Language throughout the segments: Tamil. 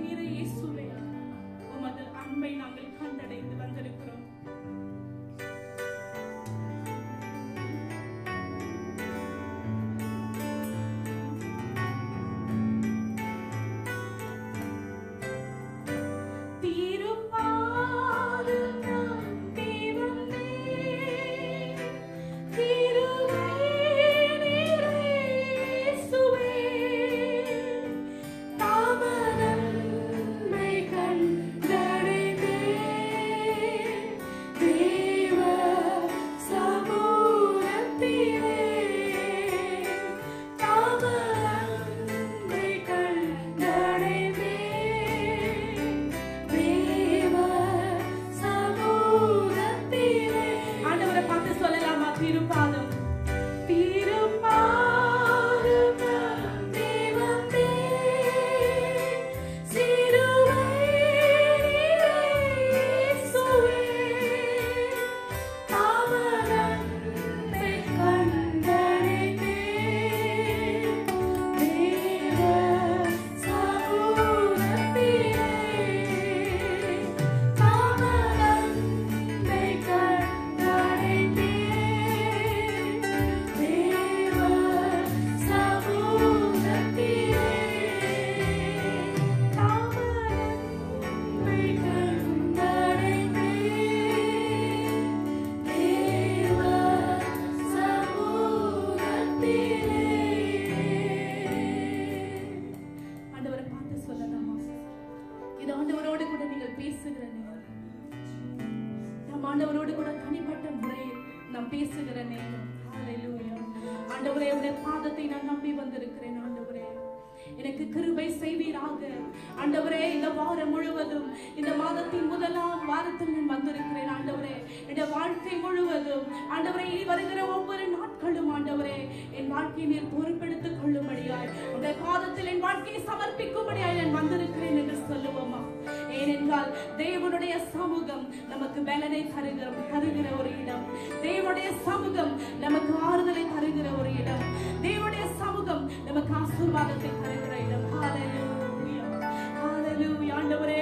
நீர இயேசுவே, உமது அன்பை நாங்கள் கண்டடைந்து வந்திருக்கிறோம். ஆண்டவரோடு கூட தனிப்பட்ட முறையில் நாம் பேசுகிற நேரம். ஹல்லேலூயா. ஆண்டவரே, உம்முடைய பாதத்தை நான் நம்பி வந்திருக்கிறேன். ஆண்டவரே, எனக்கு கிருபை செய்வீராக. ஆண்டவரே, இந்த வாரம் முழுவதும், இந்த மாதத்தின் முதலாம் வாரத்தில் நான் வந்திருக்கிறேன். ஆண்டவரே, இந்த வாழ்க்கை முழுவதும், ஆண்டவரே, இனி வருகிற ஒவ்வொரு நாட்களும் ஆண்டவரே, என் வாழ்க்கையை நீர் பொறுப்பெடுத்துக் கொள்ளும்படியாய், உடைய பாதத்தில் என் வாழ்க்கையை சமர்ப்பிக்கும்படியாய் நான் வந்திருக்கிறேன் என்று சொல்லுவோமா? ஏனென்றால் தேவனுடைய சமூகம் நமக்கு பலனை தருகிற ஒரு இடம். தேவனுடைய சமூகம் நமக்கு ஆறுதலை தருகிற ஒரு இடம். தேவனுடைய சமூகம் நமக்கு ஆசீர்வாதத்தை தருகிற இடம். ஹல்லேலூயா, ஹல்லேலூயா. ஆண்டவரே,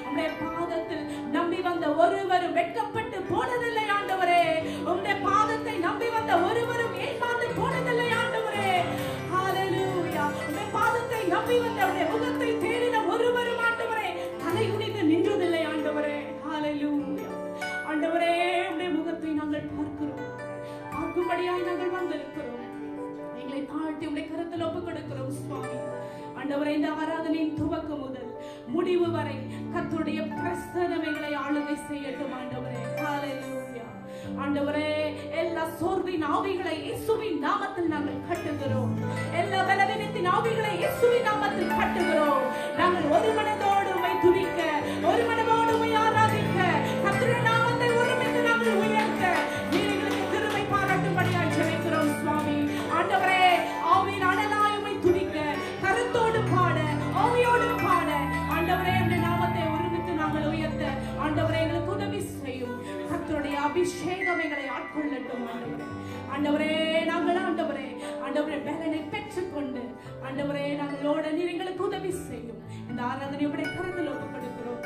உம்முடைய பாதத்தில் நம்பி வந்த ஒருவரும் வெட்கப்பட்டு போனதில்லை. ஆண்டவரே, உம்முடைய பாதத்தை நம்பி வந்த ஒருவரும் ஏமாந்து போனதில்லை. ஆண்டவரே, ஹல்லேலூயா. உம்முடைய பாதத்தை நம்பி வந்த உம்முடைய முகத்தை தேடின ஒருவரும் ஆண்டவரே தலை குனிந்து நின்றதில்லை. ஆண்டவரே, ஹல்லேலூயா. ஆண்டவரே, உம்முடைய முகத்தை நாங்கள் பார்க்கும்படியாய் நாங்கள் வந்திருக்கிறோம். எங்களை தாழ்த்தி உம்முடைய கரத்தில் ஒப்புக் கொடுக்கிறோம் சுவாமி. ஆண்டவரே, இந்த ஆராதனையின் துவக்கம் முதல் முடிவு வரை கர்த்தருடைய பிரசன்னம் எங்களை ஆளுகை செய்யட்டும். ஆண்டவரே, ஹல்லேலூயா. ஆண்டவரே, எல்லா சோர்வின் ஆவிகளை இயேசுவின் நாமத்தில் நாங்கள் கட்டுகிறோம். எல்லா பலவீனத்தின் ஆவிகளை இயேசுவின் நாமத்தில் கட்டுகிறோம். நாங்கள் ஒரு மனதோடு உம்மை துதிக்க, ஒரு மனதோடு உம்மை ஆராதிக்க, கர்த்தருடைய நாமத்தை ஒருமித்து நாங்கள் உயர்த்த நீர் எங்களுக்கு கிருபை பாராட்டும்படியாய் ஜெபிக்கிறோம் சுவாமி. ஆண்டவரே, ஆவியின் அனலாய் உம்மை துதிக்க, கருத்தோடு பாட, ஆவியோடு பாட, ஆண்டவரே, உம்முடைய நாமத்தை ஒருமித்து நாங்கள் உயர்த்த ஆண்டவரே எங்களுக்கு உதவி செய்யும். கர்த்தருடைய அபிஷேகம் எங்களை ஆட்கொள்ளட்டும். ஆண்டவரே, ஆண்டவரே, நாங்கள் ஆண்டவரே பலனை பெற்றுக்கொண்டு ஆண்டவரே நாங்களோட நீர் எங்களுக்கு உதவி செய்யும். இந்த ஆராதனை உம்முடைய கரத்தில் ஒப்புக்கொடுக்கிறோம்.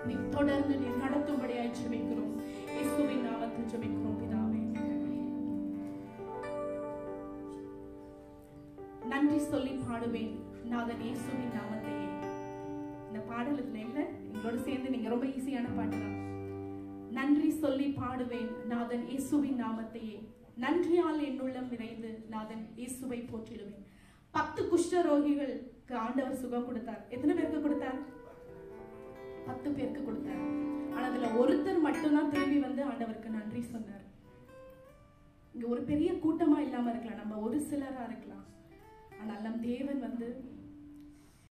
நீ தொடர்ந்து நீர் நடத்தும்படியாய் ஜெபிக்கிறோம். இயேசுவின் நாமத்தில் ஜெபிக்கிறோம் பிதாவே. நன்றி சொல்லி பாடுவேன் நாதன் இயேசுவின் நாமத்தையே. இந்த பாடலுக்கு இல்ல, எங்களோட சேர்ந்து நீங்க ரொம்ப ஈஸியான பாட்டு தான். நன்றி சொல்லி பாடுவேன் நாதன் இயேசுவின் நாமத்தையே, நன்றியால் என்னுள்ளம் நிறைந்து நாதன் இயேசுவை போற்றிடுவேன். 10 குஷ்டரோகிகளுக்கு ஆண்டவர் சுகம் கொடுத்தார். எத்தனை பேருக்கு கொடுத்தார்? 10 பேருக்கு கொடுத்தார். ஆனா அதுல ஒருத்தர் மட்டும்தான் திரும்பி வந்து ஆண்டவருக்கு நன்றி சொன்னார். இங்க ஒரு பெரிய கூட்டமா இல்லாம இருக்கலாம், நம்ம ஒரு சிலரா இருக்கலாம். ஆனால் நம் தேவன் வந்து